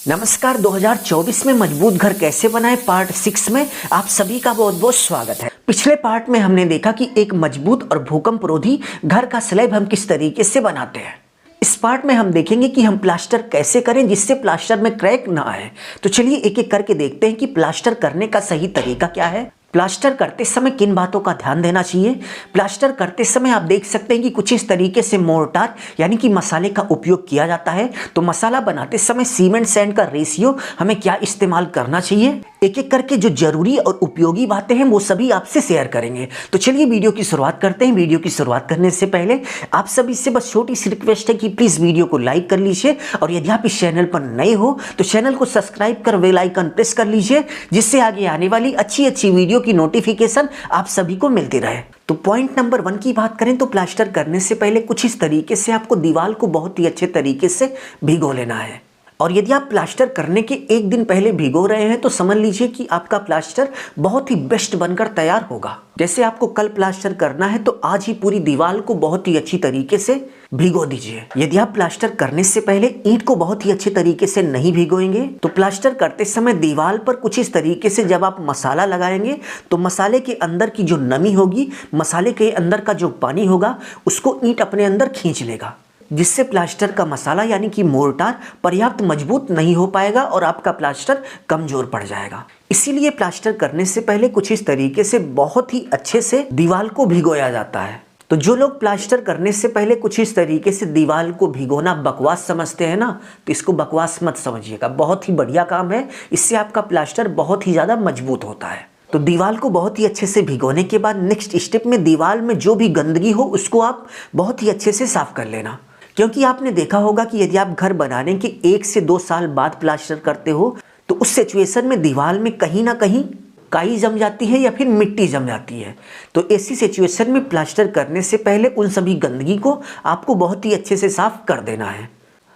नमस्कार। 2024 में मजबूत घर कैसे बनाएं पार्ट 6 में आप सभी का बहुत बहुत स्वागत है। पिछले पार्ट में हमने देखा कि एक मजबूत और भूकंपरोधी घर का स्लैब हम किस तरीके से बनाते हैं। इस पार्ट में हम देखेंगे कि हम प्लास्टर कैसे करें जिससे प्लास्टर में क्रैक ना आए। तो चलिए एक एक करके देखते हैं कि प्लास्टर करने का सही तरीका क्या है। प्लास्टर करते समय किन बातों का ध्यान देना चाहिए। प्लास्टर करते समय आप देख सकते हैं कि कुछ इस तरीके से मोर्टार यानी कि मसाले का उपयोग किया जाता है। तो मसाला बनाते समय सीमेंट सैंड का रेशियो हमें क्या इस्तेमाल करना चाहिए, एक एक करके जो जरूरी और उपयोगी बातें हैं वो सभी आपसे शेयर करेंगे। तो चलिए वीडियो की शुरुआत करते हैं। वीडियो की शुरुआत करने से पहले आप सभी से बस छोटी सी रिक्वेस्ट है कि प्लीज वीडियो को लाइक कर लीजिए और यदि आप इस चैनल पर नए हो तो चैनल को सब्सक्राइब कर बेल आइकन प्रेस कर लीजिए, जिससे आगे आने वाली अच्छी अच्छी वीडियो की नोटिफिकेशन आप सभी को मिलती रहे। तो पॉइंट नंबर 1 की बात करें तो प्लास्टर करने से पहले कुछ इस तरीके से आपको दीवार को बहुत ही अच्छे तरीके से भिगो लेना है। और यदि आप प्लास्टर करने के एक दिन पहले भिगो रहे हैं तो समझ लीजिए कि आपका प्लास्टर बहुत ही बेस्ट बनकर तैयार होगा। जैसे आपको कल प्लास्टर करना है तो आज ही पूरी दीवार को बहुत ही अच्छी तरीके से भिगो दीजिए। यदि आप प्लास्टर करने से पहले ईंट को बहुत ही अच्छे तरीके से नहीं भिगोएंगे तो प्लास्टर करते समय दीवार पर कुछ इस तरीके से जब आप मसाला लगाएंगे तो मसाले के अंदर की जो नमी होगी, मसाले के अंदर का जो पानी होगा उसको ईंट अपने अंदर खींच लेगा, जिससे प्लास्टर का मसाला यानी कि मोर्टार पर्याप्त मजबूत नहीं हो पाएगा और आपका प्लास्टर कमजोर पड़ जाएगा। इसीलिए प्लास्टर करने से पहले कुछ इस तरीके से बहुत ही अच्छे से दीवार को भिगोया जाता है। तो जो लोग प्लास्टर करने से पहले कुछ इस तरीके से दीवार को भिगोना बकवास समझते हैं ना, तो इसको बकवास मत समझिएगा। बहुत ही बढ़िया काम है, इससे आपका प्लास्टर बहुत ही ज़्यादा मजबूत होता है। तो दीवार को बहुत ही अच्छे से भिगोने के बाद नेक्स्ट स्टेप में दीवार में जो भी गंदगी हो उसको आप बहुत ही अच्छे से साफ कर लेना। क्योंकि आपने देखा होगा कि यदि आप घर बनाने के 1 से 2 साल बाद प्लास्टर करते हो तो उस सिचुएशन में दीवार में कहीं ना कहीं काई जम जाती है या फिर मिट्टी जम जाती है। तो ऐसी सिचुएशन में प्लास्टर करने से पहले उन सभी गंदगी को आपको बहुत ही अच्छे से साफ कर देना है।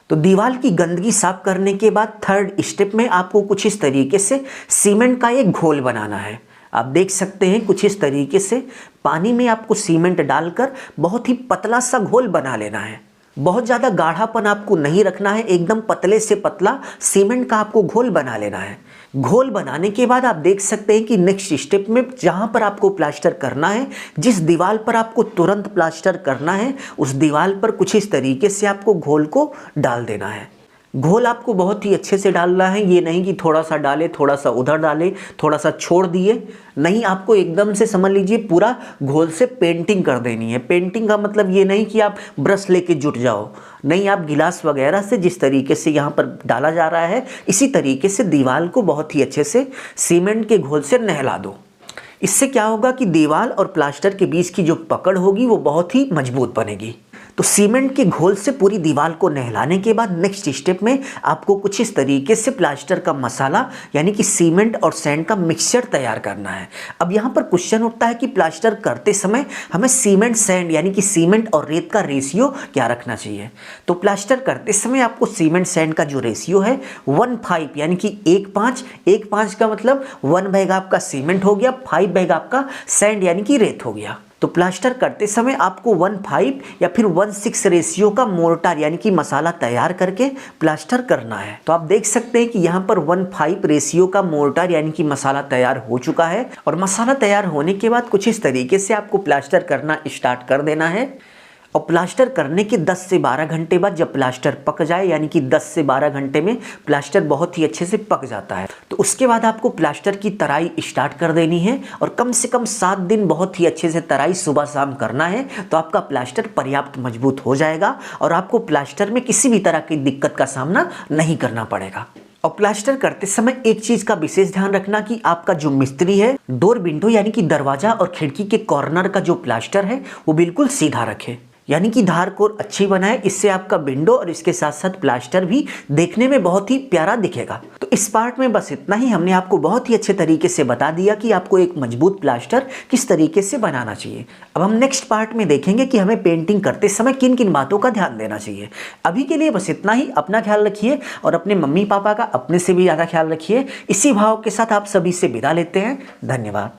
तो दीवार की गंदगी साफ करने के बाद थर्ड स्टेप में आपको कुछ इस तरीके से सीमेंट का एक घोल बनाना है। आप देख सकते हैं कुछ इस तरीके से पानी में आपको सीमेंट डालकर बहुत ही पतला सा घोल बना लेना है। बहुत ज़्यादा गाढ़ापन आपको नहीं रखना है, एकदम पतले से पतला सीमेंट का आपको घोल बना लेना है। घोल बनाने के बाद आप देख सकते हैं कि नेक्स्ट स्टेप में जहां पर आपको प्लास्टर करना है, जिस दीवार पर आपको तुरंत प्लास्टर करना है, उस दीवार पर कुछ इस तरीके से आपको घोल को डाल देना है। घोल आपको बहुत ही अच्छे से डालना है, ये नहीं कि थोड़ा सा डाले, थोड़ा सा उधर डाले, थोड़ा सा छोड़ दिए, नहीं, आपको एकदम से समझ लीजिए पूरा घोल से पेंटिंग कर देनी है। पेंटिंग का मतलब ये नहीं कि आप ब्रश लेके जुट जाओ, नहीं, आप गिलास वगैरह से जिस तरीके से यहाँ पर डाला जा रहा है इसी तरीके से दीवार को बहुत ही अच्छे से सीमेंट के घोल से नहला दो। इससे क्या होगा कि दीवार और प्लास्टर के बीच की जो पकड़ होगी वो बहुत ही मजबूत बनेगी। तो सीमेंट के घोल से पूरी दीवार को नहलाने के बाद नेक्स्ट स्टेप में आपको कुछ इस तरीके से प्लास्टर का मसाला यानी कि सीमेंट और सैंड का मिक्सचर तैयार करना है। अब यहाँ पर क्वेश्चन उठता है कि प्लास्टर करते समय हमें सीमेंट सैंड यानी कि सीमेंट और रेत का रेशियो क्या रखना चाहिए। तो प्लास्टर करते समय आपको सीमेंट सैंड का जो रेशियो है 1:5 यानी कि 1:5 का मतलब 1 भाग आपका सीमेंट हो गया, 5 भाग आपका सैंड यानी कि रेत हो गया। तो प्लास्टर करते समय आपको 1:5 या फिर 1:6 रेशियो का मोर्टार यानी कि मसाला तैयार करके प्लास्टर करना है। तो आप देख सकते हैं कि यहाँ पर 1:5 रेशियो का मोर्टार यानी कि मसाला तैयार हो चुका है। और मसाला तैयार होने के बाद कुछ इस तरीके से आपको प्लास्टर करना स्टार्ट कर देना है। और प्लास्टर करने के 10 से 12 घंटे बाद जब प्लास्टर पक जाए यानी कि 10 से 12 घंटे में प्लास्टर बहुत ही अच्छे से पक जाता है, तो उसके बाद आपको प्लास्टर की तराई स्टार्ट कर देनी है। और कम से कम 7 दिन बहुत ही अच्छे से तराई सुबह शाम करना है, तो आपका प्लास्टर पर्याप्त मजबूत हो जाएगा और आपको प्लास्टर में किसी भी तरह की दिक्कत का सामना नहीं करना पड़ेगा। और प्लास्टर करते समय एक चीज का विशेष ध्यान रखना कि आपका जो मिस्त्री है डोर विंडो यानी कि दरवाजा और खिड़की के कॉर्नर का जो प्लास्टर है वो बिल्कुल सीधा रखे, यानी कि धार को अच्छी बनाए। इससे आपका विंडो और इसके साथ साथ प्लास्टर भी देखने में बहुत ही प्यारा दिखेगा। तो इस पार्ट में बस इतना ही। हमने आपको बहुत ही अच्छे तरीके से बता दिया कि आपको एक मजबूत प्लास्टर किस तरीके से बनाना चाहिए। अब हम नेक्स्ट पार्ट में देखेंगे कि हमें पेंटिंग करते समय किन किन बातों का ध्यान देना चाहिए। अभी के लिए बस इतना ही। अपना ख्याल रखिए और अपने मम्मी पापा का अपने से भी ज़्यादा ख्याल रखिए। इसी भाव के साथ आप सभी से विदा लेते हैं। धन्यवाद।